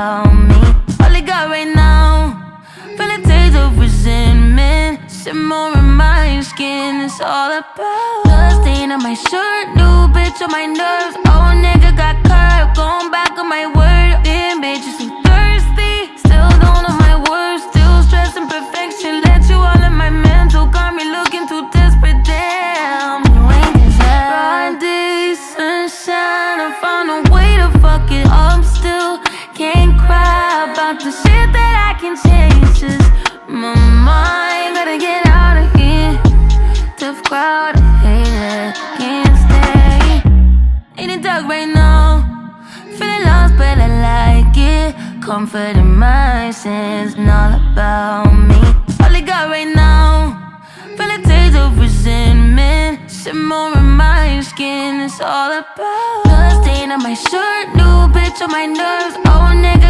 me. All I got right now, feel a taste of resentment, simmer in my skin. It's all about blood stain on my shirt, new bitch on my nerves. Old nigga got curved, going back on my word. Damn bitch, you seem thirsty, still don't know my words, still stressing perfection. Let you all in my mental, got me looking too desperate. Damn, you ain't deserve. Broad day, sunshine, I found a way to fuck it up still. Can't cry about the shit that I can change. Just my mind, gotta get out of here. Tough crowd, I hate it, can't stay. In the dark right now, feeling lost but I like it. Comfort in my sins, and all about me. All I got right now, feel a taste of resentment, simmer in my skin. It's all about blood stain on my shirt, new bitch on my nerves. Old nigga